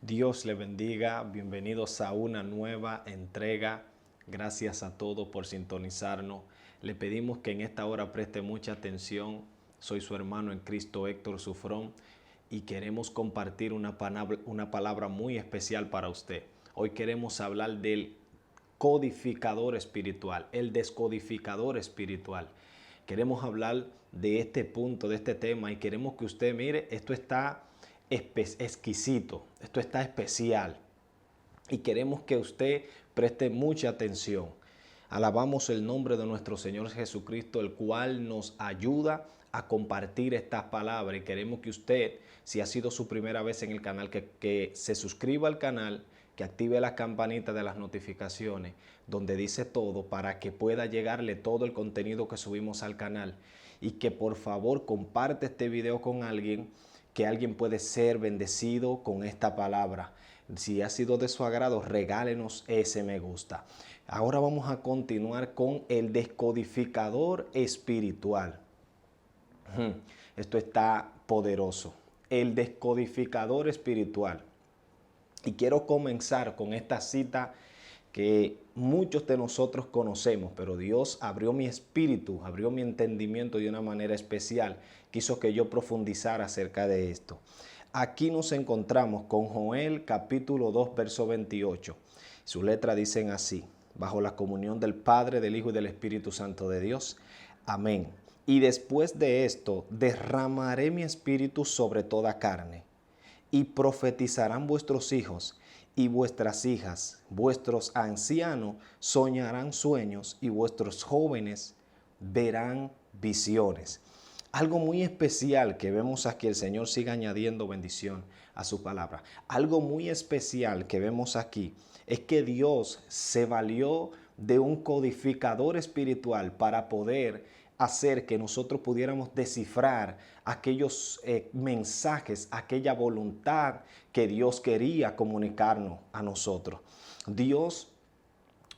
Dios le bendiga, bienvenidos a una nueva entrega. Gracias a todos por sintonizarnos. Le pedimos que en esta hora preste mucha atención. Soy su hermano en Cristo, Héctor Sufrón, y queremos compartir una palabra muy especial para usted. Hoy queremos hablar del codificador espiritual, el descodificador espiritual. Queremos hablar de este punto, de este tema, y queremos que usted mire, esto está exquisito, esto está especial, y queremos que usted preste mucha atención. Alabamos el nombre de nuestro Señor Jesucristo, el cual nos ayuda a compartir estas palabras, y queremos que usted, si ha sido su primera vez en el canal, que se suscriba al canal, que active la campanita de las notificaciones, donde dice todo, para que pueda llegarle todo el contenido que subimos al canal, y que por favor comparte este video con alguien, que alguien puede ser bendecido con esta palabra. Si ha sido de su agrado, regálenos ese me gusta. Ahora vamos a continuar con el descodificador espiritual. Esto está poderoso. El descodificador espiritual. Y quiero comenzar con esta cita que muchos de nosotros conocemos, pero Dios abrió mi espíritu, abrió mi entendimiento de una manera especial. Quiso que yo profundizara acerca de esto. Aquí nos encontramos con Joel capítulo 2, verso 28. Sus letras dicen así: bajo la comunión del Padre, del Hijo y del Espíritu Santo de Dios. Amén. Y después de esto, derramaré mi espíritu sobre toda carne, y profetizarán vuestros hijos y vuestras hijas, vuestros ancianos soñarán sueños y vuestros jóvenes verán visiones. Algo muy especial que vemos aquí, el Señor sigue añadiendo bendición a su palabra. Algo muy especial que vemos aquí es que Dios se valió de un codificador espiritual para poder hacer que nosotros pudiéramos descifrar aquellos mensajes, aquella voluntad que Dios quería comunicarnos a nosotros. Dios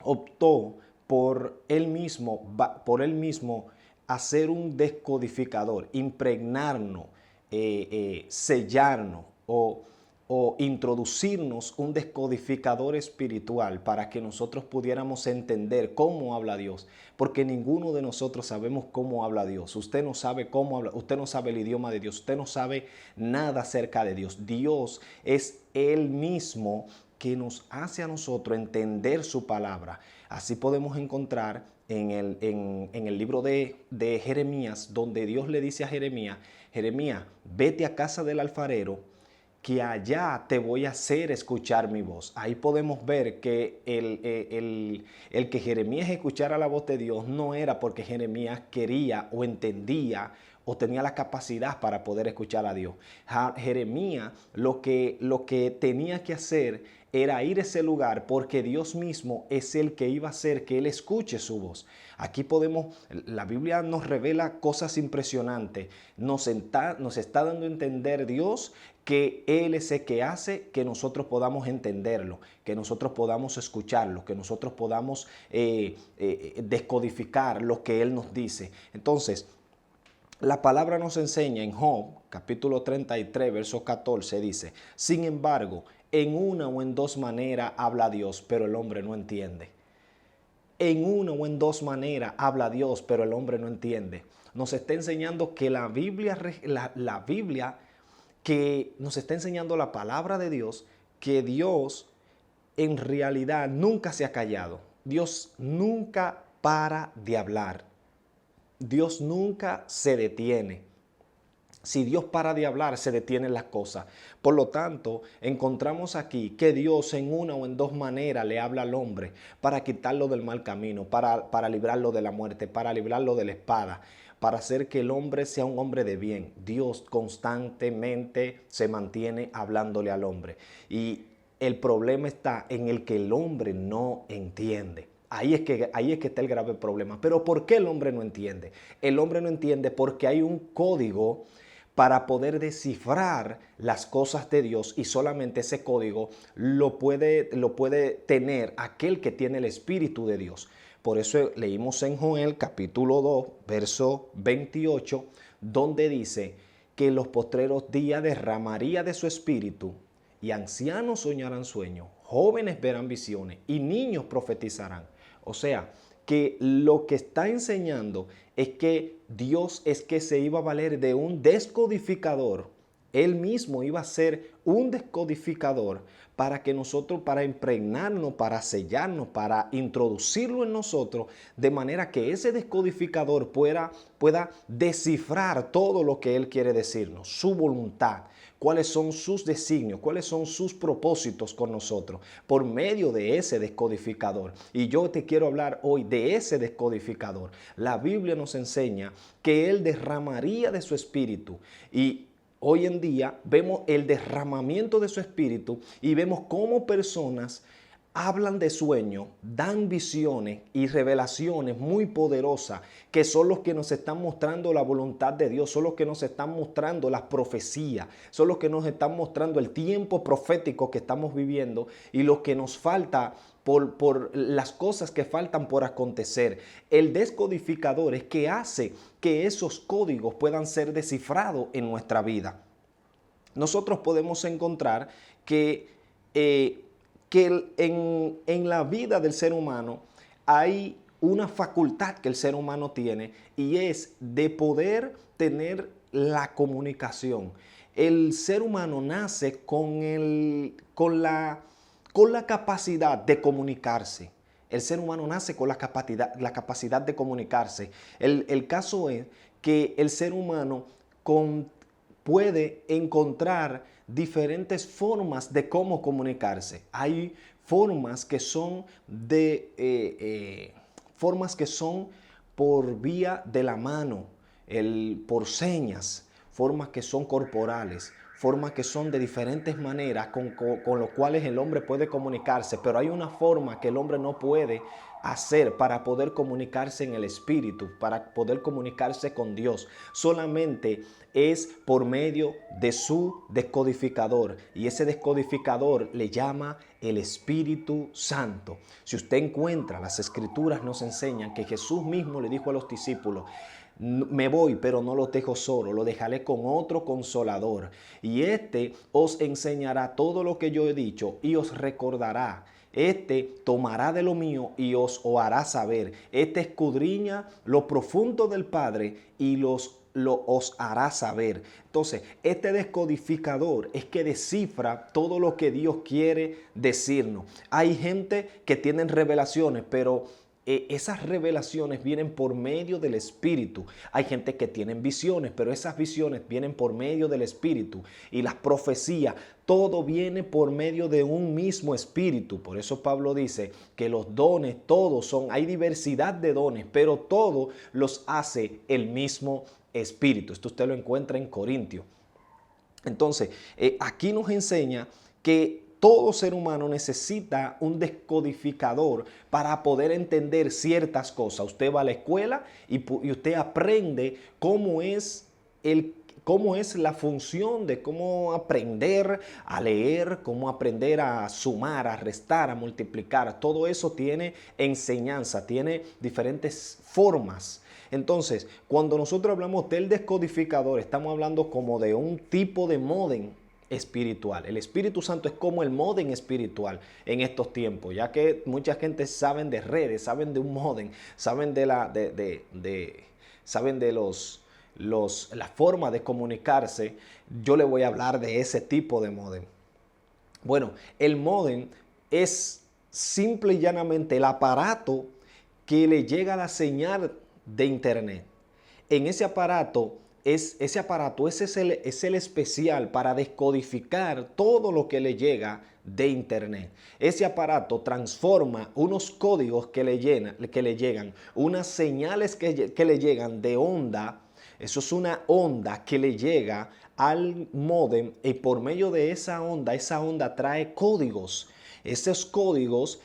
optó por él mismo hacer un descodificador, impregnarnos, sellarnos o introducirnos un descodificador espiritual para que nosotros pudiéramos entender cómo habla Dios, porque ninguno de nosotros sabemos cómo habla Dios. Usted no sabe cómo habla, usted no sabe el idioma de Dios, usted no sabe nada acerca de Dios. Dios es Él mismo que nos hace a nosotros entender su palabra. Así podemos encontrar en el libro de Jeremías, donde Dios le dice a Jeremías: Jeremías, vete a casa del alfarero, que allá te voy a hacer escuchar mi voz. Ahí podemos ver que el que Jeremías escuchara la voz de Dios no era porque Jeremías quería o entendía o tenía la capacidad para poder escuchar a Dios. Jeremías lo que tenía que hacer era ir a ese lugar, porque Dios mismo es el que iba a hacer que él escuche su voz. Aquí la Biblia nos revela cosas impresionantes. Nos está dando a entender Dios que Él es el que hace que nosotros podamos entenderlo, que nosotros podamos escucharlo, que nosotros podamos descodificar lo que Él nos dice. Entonces, la palabra nos enseña en Job, capítulo 33, verso 14, dice: sin embargo, en una o en dos maneras habla Dios, pero el hombre no entiende. En una o en dos maneras habla Dios, pero el hombre no entiende. Nos está enseñando que la Biblia que nos está enseñando la palabra de Dios, que Dios en realidad nunca se ha callado. Dios nunca para de hablar. Dios nunca se detiene. Si Dios para de hablar, se detienen las cosas. Por lo tanto, encontramos aquí que Dios en una o en dos maneras le habla al hombre para quitarlo del mal camino, para librarlo de la muerte, para librarlo de la espada, para hacer que el hombre sea un hombre de bien. Dios constantemente se mantiene hablándole al hombre. Y el problema está en el que el hombre no entiende. Ahí es que está el grave problema. Pero ¿por qué el hombre no entiende? El hombre no entiende porque hay un código para poder descifrar las cosas de Dios, y solamente ese código lo puede tener aquel que tiene el Espíritu de Dios. Por eso leímos en Joel capítulo 2, verso 28, donde dice que en los postreros días derramaría de su Espíritu y ancianos soñarán sueños, jóvenes verán visiones y niños profetizarán. O sea, que lo que está enseñando es que Dios es que se iba a valer de un descodificador. Él mismo iba a ser un descodificador para que nosotros, para impregnarnos, para sellarnos, para introducirlo en nosotros, de manera que ese descodificador pueda descifrar todo lo que Él quiere decirnos, su voluntad, cuáles son sus designios, cuáles son sus propósitos con nosotros, por medio de ese descodificador. Y yo te quiero hablar hoy de ese descodificador. La Biblia nos enseña que Él derramaría de su espíritu, y hoy en día vemos el derramamiento de su espíritu y vemos cómo personas hablan de sueños, dan visiones y revelaciones muy poderosas, que son los que nos están mostrando la voluntad de Dios, son los que nos están mostrando las profecías, son los que nos están mostrando el tiempo profético que estamos viviendo y lo que nos falta por las cosas que faltan por acontecer. El descodificador es que hace que esos códigos puedan ser descifrados en nuestra vida. Nosotros podemos encontrar que en la vida del ser humano hay una facultad que el ser humano tiene, y es de poder tener la comunicación. El ser humano nace con la capacidad de comunicarse. El ser humano nace con la capacidad de comunicarse. El caso es que el ser humano puede encontrar diferentes formas de cómo comunicarse. Hay formas que son por vía de la mano, por señas, formas que son corporales, formas que son de diferentes maneras con las cuales el hombre puede comunicarse, pero hay una forma que el hombre no puede hacer para poder comunicarse en el espíritu, para poder comunicarse con Dios. Solamente es por medio de su descodificador, y ese descodificador le llama el Espíritu Santo. Si usted encuentra, las Escrituras nos enseñan que Jesús mismo le dijo a los discípulos: me voy, pero no los dejo solo, lo dejaré con otro consolador, y este os enseñará todo lo que yo he dicho y os recordará. Este tomará de lo mío y os hará saber. Este escudriña lo profundo del Padre y os hará saber. Entonces, este descodificador es que descifra todo lo que Dios quiere decirnos. Hay gente que tienen revelaciones, pero esas revelaciones vienen por medio del Espíritu. Hay gente que tienen visiones, pero esas visiones vienen por medio del Espíritu. Y las profecías, todo viene por medio de un mismo Espíritu. Por eso Pablo dice que los dones, todos son, hay diversidad de dones, pero todos los hace el mismo Espíritu. Esto usted lo encuentra en Corintios. Entonces, aquí nos enseña que todo ser humano necesita un descodificador para poder entender ciertas cosas. Usted va a la escuela y usted aprende cómo es la función de cómo aprender a leer, cómo aprender a sumar, a restar, a multiplicar. Todo eso tiene enseñanza, tiene diferentes formas. Entonces, cuando nosotros hablamos del descodificador, estamos hablando como de un tipo de módem espiritual. El Espíritu Santo es como el módem espiritual en estos tiempos, ya que mucha gente saben de redes, saben de un módem, saben saben de la forma de comunicarse. Yo le voy a hablar de ese tipo de módem. Bueno, el módem es simple y llanamente el aparato que le llega la señal de internet. En ese aparato, ese es el especial para descodificar todo lo que le llega de internet. Ese aparato transforma unos códigos que le llegan, unas señales que le llegan de onda. Eso es una onda que le llega al módem, y por medio de esa onda trae códigos. Esos códigos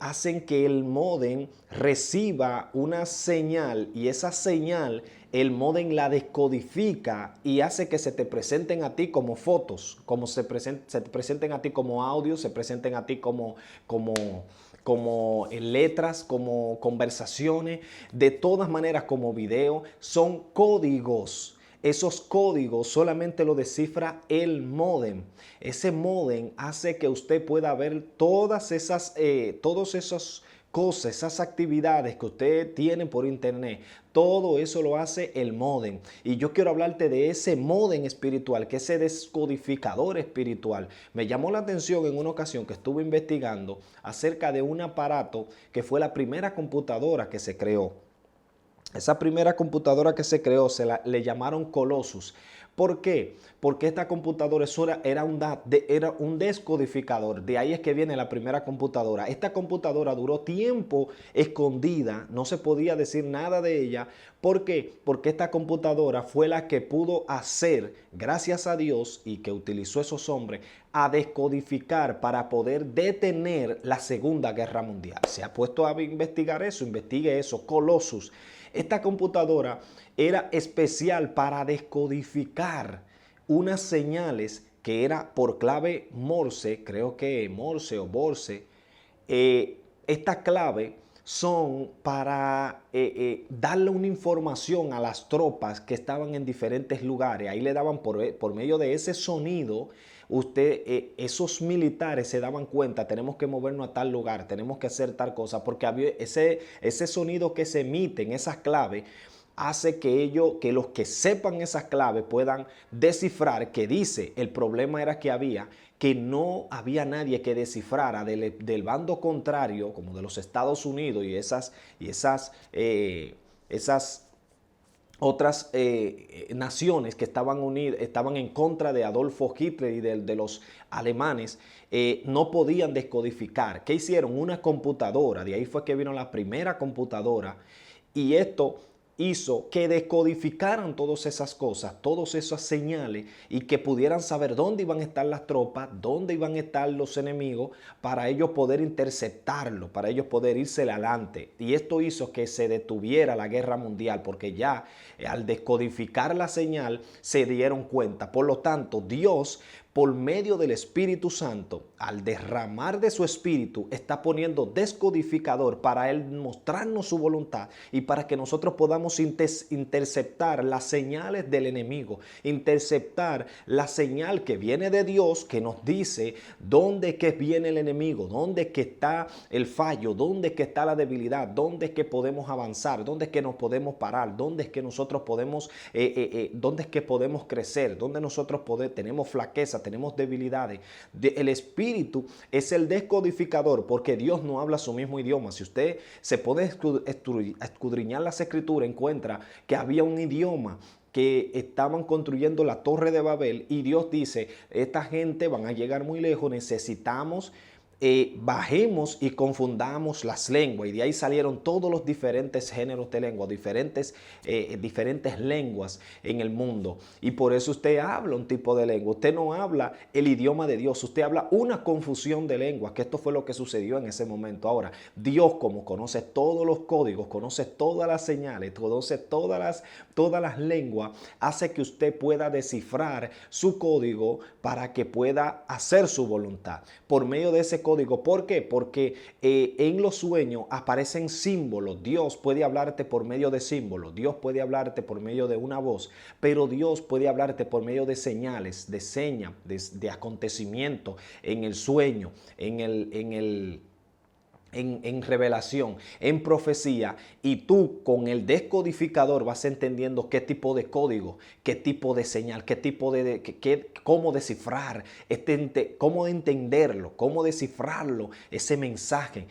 hacen que el módem reciba una señal, y esa señal el módem la descodifica y hace que se te presenten a ti como fotos, como se te presenten a ti como audio, se presenten a ti como letras, como conversaciones, de todas maneras como video. Son códigos. esos códigos solamente lo descifra el módem. Ese módem hace que usted pueda ver todas esas cosas, esas actividades que usted tiene por internet. Todo eso lo hace el módem. Y yo quiero hablarte de ese módem espiritual, que ese descodificador espiritual. Me llamó la atención en una ocasión que estuve investigando acerca de un aparato que fue la primera computadora que se creó. Esa primera computadora que se creó le llamaron Colossus. ¿Por qué? Porque esta computadora era un descodificador. De ahí es que viene la primera computadora. Esta computadora duró tiempo escondida, no se podía decir nada de ella. ¿Por qué? Porque esta computadora fue la que pudo hacer, gracias a Dios, y que utilizó esos hombres, a descodificar para poder detener la Segunda Guerra Mundial. Se ha puesto a investigar eso, investigue eso, Colossus. Esta computadora era especial para descodificar unas señales que era por clave Morse, creo que Morse o Borse. Esta clave son para darle una información a las tropas que estaban en diferentes lugares. Ahí le daban por medio de ese sonido. Esos militares se daban cuenta, tenemos que movernos a tal lugar, tenemos que hacer tal cosa, porque había ese sonido que se emite en esas claves hace que los que sepan esas claves puedan descifrar qué dice. El problema era que no había nadie que descifrara del bando contrario, como de los Estados Unidos y esas otras naciones que estaban en contra de Adolfo Hitler y de los alemanes, no podían descodificar. ¿Qué hicieron? Una computadora. De ahí fue que vino la primera computadora. Y esto hizo que descodificaran todas esas cosas, todas esas señales, y que pudieran saber dónde iban a estar las tropas, dónde iban a estar los enemigos, para ellos poder interceptarlo, para ellos poder irse adelante. Y esto hizo que se detuviera la guerra mundial, porque ya al descodificar la señal se dieron cuenta. Por lo tanto, Dios, por medio del Espíritu Santo, al derramar de su Espíritu, está poniendo descodificador para Él mostrarnos su voluntad y para que nosotros podamos interceptar las señales del enemigo, interceptar la señal que viene de Dios, que nos dice dónde es que viene el enemigo, dónde es que está el fallo, dónde es que está la debilidad, dónde es que podemos avanzar, dónde es que nos podemos parar, dónde es que nosotros podemos, dónde es que podemos crecer, dónde nosotros tenemos flaqueza, tenemos debilidades. El Espíritu es el descodificador, porque Dios no habla su mismo idioma. Si usted se puede escudriñar las Escrituras, encuentra que había un idioma que estaban construyendo la Torre de Babel, y Dios dice, esta gente van a llegar muy lejos, necesitamos bajemos y confundamos las lenguas. Y de ahí salieron todos los diferentes géneros de lengua, diferentes lenguas en el mundo. Y por eso usted habla un tipo de lengua. Usted no habla el idioma de Dios, usted habla una confusión de lenguas, que esto fue lo que sucedió en ese momento. Ahora, Dios, como conoce todos los códigos, conoce todas las señales, conoce todas las lenguas, hace que usted pueda descifrar su código para que pueda hacer su voluntad por medio de ese código. ¿Por qué? Porque en los sueños aparecen símbolos. Dios puede hablarte por medio de símbolos, Dios puede hablarte por medio de una voz, pero Dios puede hablarte por medio de señales, de señas, de acontecimientos en el sueño, en revelación, en profecía, y tú con el descodificador vas entendiendo qué tipo de código, qué tipo de señal, qué tipo cómo descifrar, cómo entenderlo, cómo descifrarlo, ese mensaje.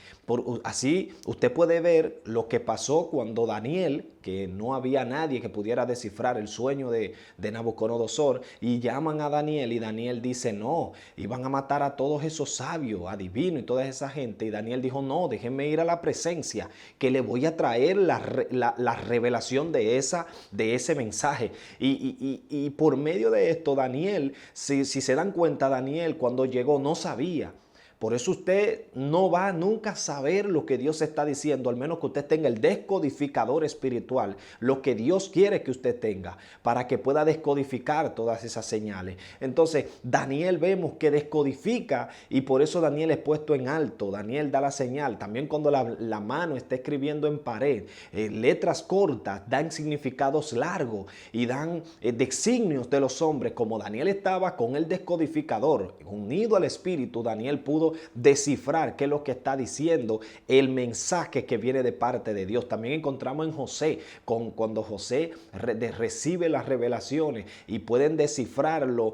Así usted puede ver lo que pasó cuando Daniel, que no había nadie que pudiera descifrar el sueño de Nabucodonosor, y llaman a Daniel, y Daniel dice no, iban a matar a todos esos sabios, adivinos y toda esa gente, y Daniel dijo no, déjenme ir a la presencia, que le voy a traer la revelación de ese mensaje. Y por medio de esto Daniel, si se dan cuenta, Daniel cuando llegó no sabía, Por eso usted no va nunca a saber lo que Dios está diciendo, al menos que usted tenga el descodificador espiritual, lo que Dios quiere que usted tenga, para que pueda descodificar todas esas señales. Entonces, Daniel vemos que descodifica y por eso Daniel es puesto en alto. Daniel da la señal. También cuando la mano está escribiendo en pared, letras cortas dan significados largos y dan designios de los hombres. Como Daniel estaba con el descodificador unido al Espíritu, Daniel pudo descifrar qué es lo que está diciendo el mensaje que viene de parte de Dios. También encontramos en José, cuando José recibe las revelaciones y pueden descifrarlo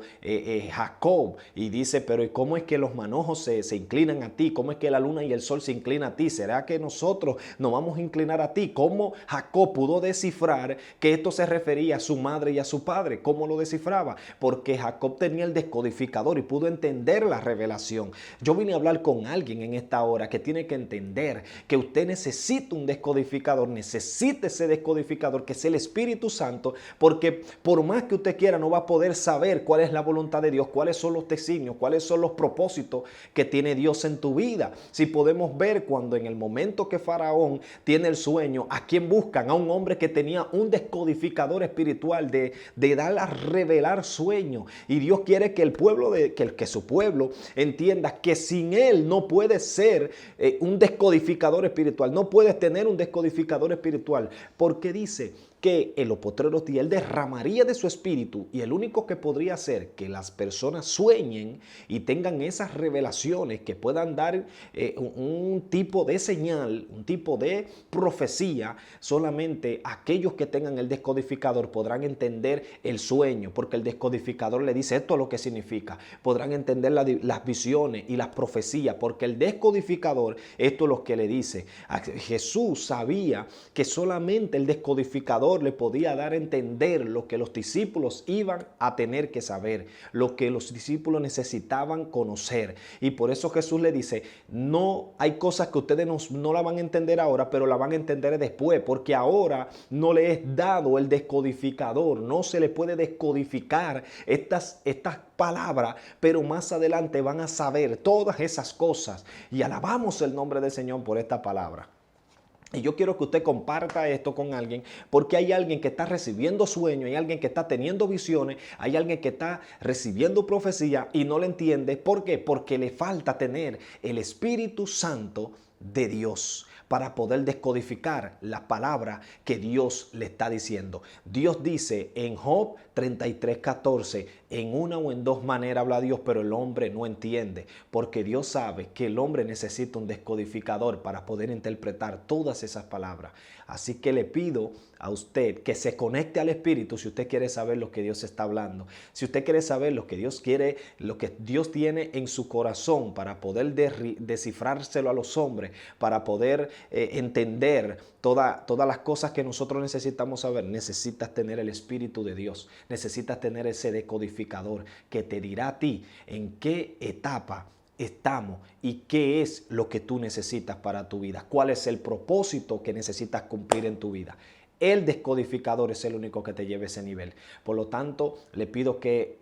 Jacob y dice, pero ¿cómo es que los manojos se inclinan a ti? ¿Cómo es que la luna y el sol se inclinan a ti? ¿Será que nosotros nos vamos a inclinar a ti? ¿Cómo Jacob pudo descifrar que esto se refería a su madre y a su padre? ¿Cómo lo descifraba? Porque Jacob tenía el descodificador y pudo entender la revelación. Yo vine a hablar con alguien en esta hora que tiene que entender que usted necesita un descodificador, necesita ese descodificador que es el Espíritu Santo, porque por más que usted quiera no va a poder saber cuál es la voluntad de Dios, cuáles son los designios, cuáles son los propósitos que tiene Dios en tu vida. Si podemos ver cuando en el momento que Faraón tiene el sueño, ¿a quién buscan? A un hombre que tenía un descodificador espiritual de dar a revelar sueños. Y Dios quiere que el pueblo, que su pueblo entienda que sin él no puede ser un descodificador espiritual. No puedes tener un descodificador espiritual. Porque dice que en los postreros días él derramaría de su espíritu y el único que podría hacer que las personas sueñen y tengan esas revelaciones que puedan dar un tipo de señal, un tipo de profecía, solamente aquellos que tengan el descodificador podrán entender el sueño, porque el descodificador le dice esto es lo que significa, podrán entender las visiones y las profecías, porque el descodificador esto es lo que le dice. Jesús sabía que solamente el descodificador le podía dar a entender lo que los discípulos iban a tener que saber, lo que los discípulos necesitaban conocer. Y por eso Jesús le dice, no hay cosas que ustedes no la van a entender ahora, pero la van a entender después, porque ahora no le es dado el descodificador, no se le puede descodificar estas palabras, pero más adelante van a saber todas esas cosas. Y alabamos el nombre del Señor por esta palabra. Y yo quiero que usted comparta esto con alguien, porque hay alguien que está recibiendo sueños, hay alguien que está teniendo visiones, hay alguien que está recibiendo profecía y no le entiende. ¿Por qué? Porque le falta tener el Espíritu Santo de Dios para poder descodificar la palabra que Dios le está diciendo. Dios dice en Job 33:14, en una o en dos maneras habla Dios, pero el hombre no entiende, porque Dios sabe que el hombre necesita un descodificador para poder interpretar todas esas palabras. Así que le pido a usted que se conecte al Espíritu si usted quiere saber lo que Dios está hablando. Si usted quiere saber lo que Dios quiere, lo que Dios tiene en su corazón para poder descifrárselo a los hombres, para poder entender todas las cosas que nosotros necesitamos saber, necesitas tener el Espíritu de Dios. Necesitas tener ese decodificador que te dirá a ti en qué etapa estamos y qué es lo que tú necesitas para tu vida. Cuál es el propósito que necesitas cumplir en tu vida. El descodificador es el único que te lleve a ese nivel. Por lo tanto, le pido que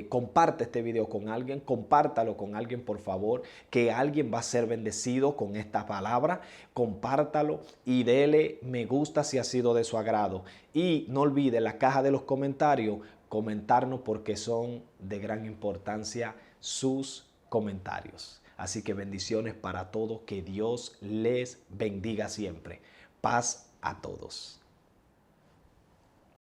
comparte este video con alguien, compártalo con alguien, por favor, que alguien va a ser bendecido con esta palabra. Compártalo y dele me gusta si ha sido de su agrado. Y no olvide la caja de los comentarios, comentarnos, porque son de gran importancia sus comentarios. Así que bendiciones para todos, que Dios les bendiga siempre. Paz a todos.